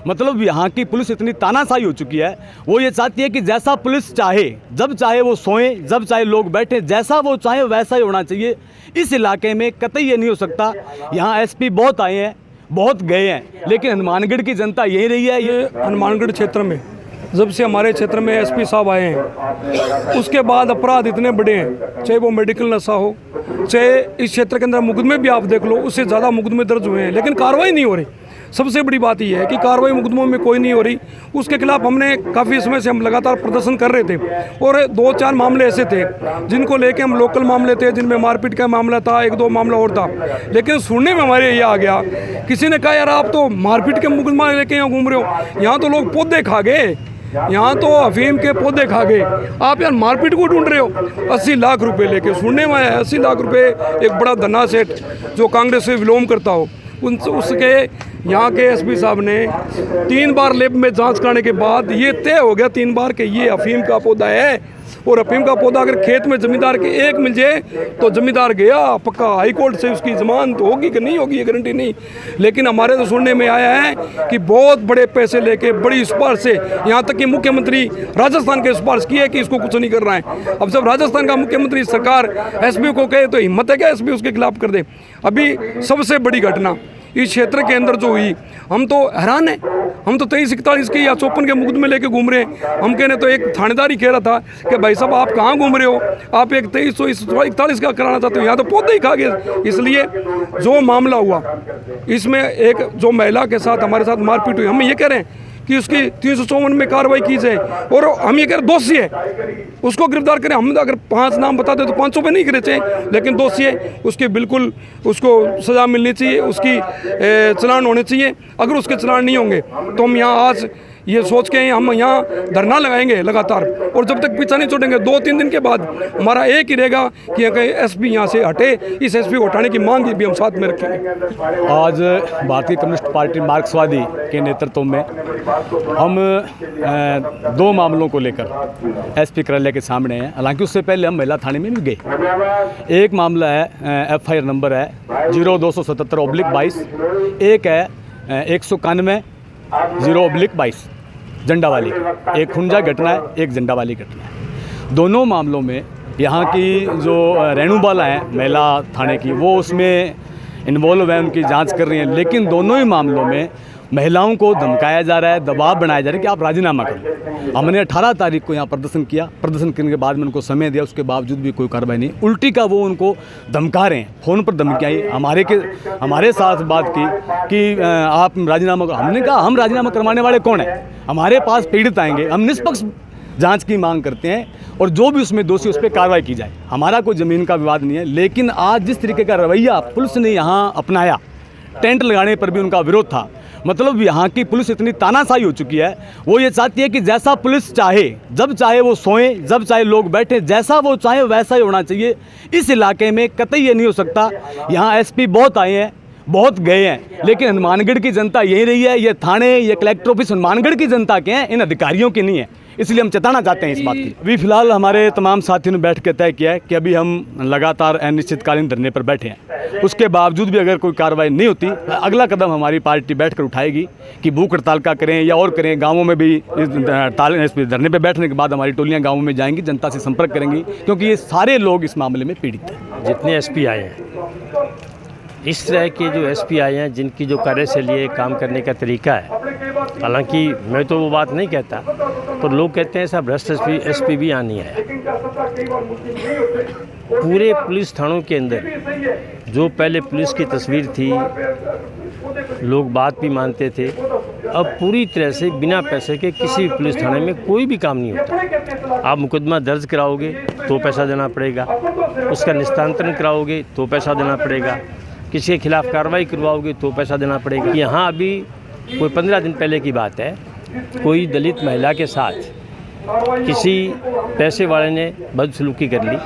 मतलब यहाँ की पुलिस इतनी तानाशाही हो चुकी है, वो ये चाहती है कि जैसा पुलिस चाहे, जब चाहे वो सोएं, जब चाहे लोग बैठें, जैसा वो चाहे वैसा ही होना चाहिए। इस इलाके में कतई ये नहीं हो सकता। यहाँ एसपी बहुत आए हैं, बहुत गए हैं, लेकिन हनुमानगढ़ की जनता यही रही है। ये हनुमानगढ़ क्षेत्र में जब से हमारे क्षेत्र में एसपी साहब आए हैं, उसके बाद अपराध इतने बड़े हैं, चाहे वो मेडिकल नशा हो, चाहे इस क्षेत्र के अंदर मुकदमे भी आप देख लो, उससे ज़्यादा मुकदमे दर्ज हुए हैं, लेकिन कार्रवाई नहीं हो रही। सबसे बड़ी बात यह है कि कार्रवाई मुकदमों में कोई नहीं हो रही। उसके खिलाफ हमने काफ़ी समय से हम लगातार प्रदर्शन कर रहे थे, और 2-4 मामले ऐसे थे जिनको लेके हम लोकल मामले थे, जिनमें मारपीट का मामला था, 1-2 मामला और था। लेकिन सुनने में हमारे ये आ गया, किसी ने कहा यार आप तो मारपीट के मुकदमा लेके यहाँ घूम रहे हो, यहाँ तो लोग पौधे खा गए, यहाँ तो अफीम के पौधे खा गए, आप यार मारपीट को ढूंढ रहे हो। 80 लाख रुपए लेके सुनने में आया, 80 लाख रुपए एक बड़ा धन्ना सेठ जो कांग्रेस से विलोम करता हो, उसके यहाँ के एसपी साहब ने 3 बार लैब में जांच कराने के बाद ये तय हो गया 3 बार कि ये अफीम का पौधा है, और अफीम का पौधा अगर खेत में जमींदार के एक मिल जाए तो जमींदार गया पक्का, हाईकोर्ट से उसकी जमानत तो होगी कि नहीं होगी ये गारंटी नहीं। लेकिन हमारे तो सुनने में आया है कि बहुत बड़े पैसे लेके बड़ी सिफारिश से, यहाँ तक कि मुख्यमंत्री राजस्थान के सिफारिश की है कि इसको कुछ नहीं कर रहा है। अब जब राजस्थान का मुख्यमंत्री सरकार एसपी को कहे तो हिम्मत है क्या एसपी उसके खिलाफ कर दे। अभी सबसे बड़ी घटना इस क्षेत्र के अंदर जो हुई, हम तो हैरान हैं। हम तो 23-41 के या 54 के मुकदमे लेके घूम रहे हैं। हम कहने तो एक थानेदार ही कह रहा था कि भाई साहब आप कहाँ घूम रहे हो, आप एक 2341 का कराना चाहते हो, यहाँ तो पौधे ही खा गए। इसलिए जो मामला हुआ इसमें एक जो महिला के साथ हमारे साथ मारपीट हुई, हम ये कह रहे हैं कि उसकी 354 में कार्रवाई की जाए, और हम ये कह रहे दोषी है उसको गिरफ्तार करें। हम अगर 5 नाम बता दें तो 500 पे नहीं करे चाहिए, लेकिन दोषी है उसके बिल्कुल उसको सज़ा मिलनी चाहिए, उसकी चलान होने चाहिए। अगर उसके चलान नहीं होंगे तो हम यहाँ आज ये सोच के हम यहाँ धरना लगाएंगे लगातार, और जब तक पीछा नहीं छोड़ेंगे। 2-3 दिन के बाद हमारा एक ही रहेगा कि एसपी यहाँ से हटे, इस एसपी को हटाने की मांग भी हम साथ में रखेंगे। आज भारतीय कम्युनिस्ट पार्टी मार्क्सवादी के नेतृत्व में हम 2 मामलों को लेकर एसपी कार्यालय के सामने हैं। हालांकि उससे पहले हम महिला थाने में भी गए। एक मामला है FIR नंबर है 0277/22, एक है 191/0/22 झंडा वाली, एक खुंजा घटना है, एक झंडा वाली घटना है। दोनों मामलों में यहाँ की जो रेणुबाला है महिला थाने की, वो उसमें इन्वॉल्व है, उनकी जांच कर रही हैं। लेकिन दोनों ही मामलों में महिलाओं को धमकाया जा रहा है, दबाव बनाया जा रहा है कि आप राजीनामा करो। हमने 18 तारीख को यहाँ प्रदर्शन किया, प्रदर्शन करने के बाद में उनको समय दिया, उसके बावजूद भी कोई कार्रवाई नहीं। उल्टी का वो उनको धमका रहे हैं, फ़ोन पर धमकी आई, हमारे साथ बात की कि आप राजीनामा करो। हमने कहा हम राजीनामा करवाने वाले कौन है, हमारे पास पीड़ित आएंगे, हम निष्पक्ष जांच की मांग करते हैं, और जो भी उसमें दोषी उस पर कार्रवाई की जाए। हमारा कोई ज़मीन का विवाद नहीं है। लेकिन आज जिस तरीके का रवैया पुलिस ने यहाँ अपनाया, टेंट लगाने पर भी उनका विरोध था। मतलब यहाँ की पुलिस इतनी तानाशाही हो चुकी है, वो ये चाहती है कि जैसा पुलिस चाहे, जब चाहे वो सोएं, जब चाहे लोग बैठें, जैसा वो चाहे वैसा ही होना चाहिए। इस इलाके में कतई ये नहीं हो सकता। यहाँ एसपी बहुत आए हैं, बहुत गए हैं, लेकिन हनुमानगढ़ की जनता यही रही है। ये थाने, ये कलेक्टर ऑफिस हनुमानगढ़ की जनता के हैं, इन अधिकारियों के नहीं है। इसलिए हम चेताना चाहते हैं इस बात की। अभी फिलहाल हमारे तमाम साथियों ने बैठ के तय किया है कि अभी हम लगातार अनिश्चितकालीन धरने पर बैठे हैं। उसके बावजूद भी अगर कोई कार्रवाई नहीं होती, अगला कदम हमारी पार्टी बैठकर उठाएगी कि भूख हड़ताल का करें या और करें। गाँवों में भी इस धरने पर बैठने के बाद हमारी टोलियाँ गाँवों में जाएंगी, जनता से संपर्क करेंगी, क्योंकि ये सारे लोग इस मामले में पीड़ित हैं। जितने एसपी आए हैं, इस तरह के जो एसपी आए हैं, जिनकी जो कार्यशैली है, काम करने का तरीका है, हालांकि मैं तो वो बात नहीं कहता, पर लोग कहते हैं साहब भ्रष्ट एसपी भी यहाँ नहीं आया। पूरे पुलिस थानों के अंदर जो पहले पुलिस की तस्वीर थी, लोग बात भी मानते थे, अब पूरी तरह से बिना पैसे के किसी भी पुलिस थाने में कोई भी काम नहीं होता। आप मुकदमा दर्ज कराओगे तो पैसा देना पड़ेगा, उसका निस्तांतरण कराओगे तो पैसा देना पड़ेगा, किसी के खिलाफ कार्रवाई करवाओगे तो पैसा देना पड़ेगा। यहाँ अभी कोई 15 दिन पहले की बात है, कोई दलित महिला के साथ किसी पैसे वाले ने बदसलूकी कर ली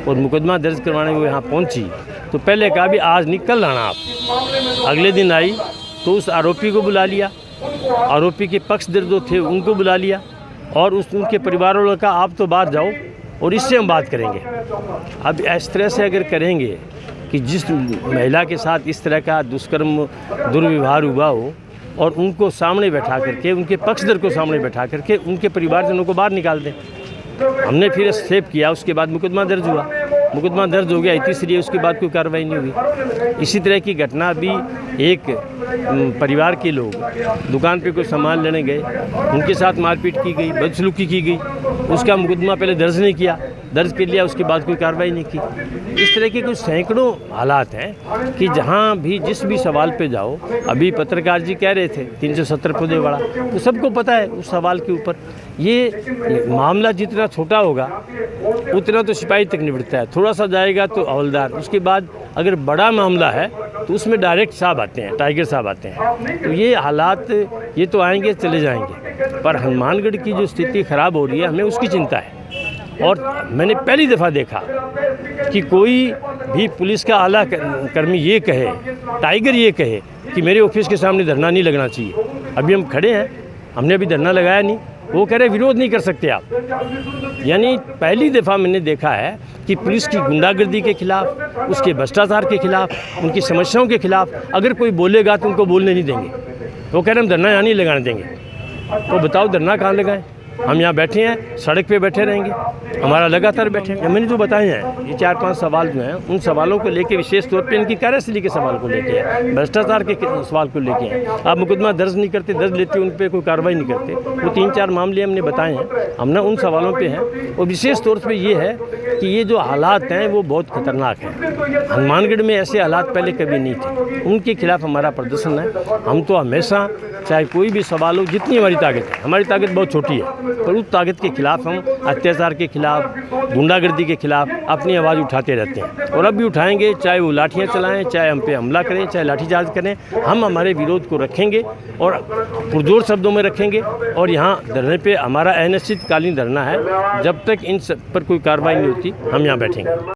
और मुकदमा दर्ज करवाने वो यहाँ पहुँची, तो पहले कहा भी आज नहीं कल आना आप। अगले दिन आई तो उस आरोपी को बुला लिया, आरोपी के पक्षधर जो थे उनको बुला लिया, और उनके परिवार वालों का आप तो बाहर जाओ और इससे हम बात करेंगे। अब इस तरह से अगर करेंगे कि जिस महिला के साथ इस तरह का दुष्कर्म दुर्व्यवहार हुआ हो और उनको सामने बैठा करके, उनके पक्षधर को सामने बैठा करके उनके परिवारजनों को बाहर निकाल दें। हमने फिर स्टेप किया, उसके बाद मुकदमा दर्ज हुआ, मुकदमा दर्ज हो गया तीसरी, उसके बाद कोई कार्रवाई नहीं हुई। इसी तरह की घटना अभी एक परिवार के लोग दुकान पे कोई सामान लेने गए, उनके साथ मारपीट की गई, बदसलूकी की गई, उसका मुकदमा पहले दर्ज नहीं किया, दर्ज कर लिया, उसके बाद कोई कार्रवाई नहीं की। इस तरह के कुछ सैकड़ों हालात हैं कि जहाँ भी जिस भी सवाल पे जाओ, अभी पत्रकार जी कह रहे थे 370 पौधे वाला, तो सबको पता है उस सवाल के ऊपर। ये मामला जितना छोटा होगा उतना तो सिपाही तक निपटता है, थोड़ा सा जाएगा तो हवलदार, उसके बाद अगर बड़ा मामला है तो उसमें डायरेक्ट साहब आते हैं, टाइगर साहब आते हैं। तो ये हालात ये तो आएंगे चले जाएंगे, पर हनुमानगढ़ की जो स्थिति ख़राब हो रही है हमें उसकी चिंता है। और मैंने पहली दफ़ा देखा कि कोई भी पुलिस का आला कर्मी ये कहे, टाइगर ये कहे कि मेरे ऑफिस के सामने धरना नहीं लगना चाहिए। अभी हम खड़े हैं, हमने अभी धरना लगाया नहीं, वो कह रहे विरोध नहीं कर सकते आप। यानी पहली दफ़ा मैंने देखा है कि पुलिस की गुंडागर्दी के खिलाफ, उसके भ्रष्टाचार के खिलाफ, उनकी समस्याओं के खिलाफ अगर कोई बोलेगा तो उनको बोलने नहीं देंगे। वो कह रहे हम धरना यहाँ नहीं लगाने देंगे। तो बताओ धरना कहाँ लगाएं? हम यहाँ बैठे हैं, सड़क पे बैठे रहेंगे, हमारा लगातार बैठे हैं। मैंने जो बताए हैं ये 4-5 सवाल जो हैं, उन सवालों को लेके विशेष तौर पे इनकी कार्यशैली के सवाल को लेके है, भ्रष्टाचार के सवाल को लेके हैं। आप मुकदमा दर्ज नहीं करते, दर्ज लेते उन पर कोई कार्रवाई नहीं करते। वो 3-4 मामले हमने बताए हैं, हमने उन सवालों पर हैं। और विशेष तौर पर ये है कि ये जो हालात हैं वो बहुत खतरनाक हैं। हनुमानगढ़ में ऐसे हालात पहले कभी नहीं थे, उनके खिलाफ हमारा प्रदर्शन है। हम तो हमेशा चाहे कोई भी सवाल हो, जितनी हमारी ताकत है, हमारी ताकत बहुत छोटी है, पर उस ताकत के खिलाफ हम अत्याचार के खिलाफ, गुंडागर्दी के खिलाफ अपनी आवाज़ उठाते रहते हैं और अब भी उठाएंगे। चाहे वो लाठियाँ चलाएं, चाहे हम पे हमला करें, चाहे लाठीचार्ज करें, हम हमारे विरोध को रखेंगे और पुरजोर शब्दों में रखेंगे। और यहाँ धरने पे हमारा अनिश्चितकालीन धरना है, जब तक इन सब पर कोई कार्रवाई नहीं होती हम यहाँ बैठेंगे।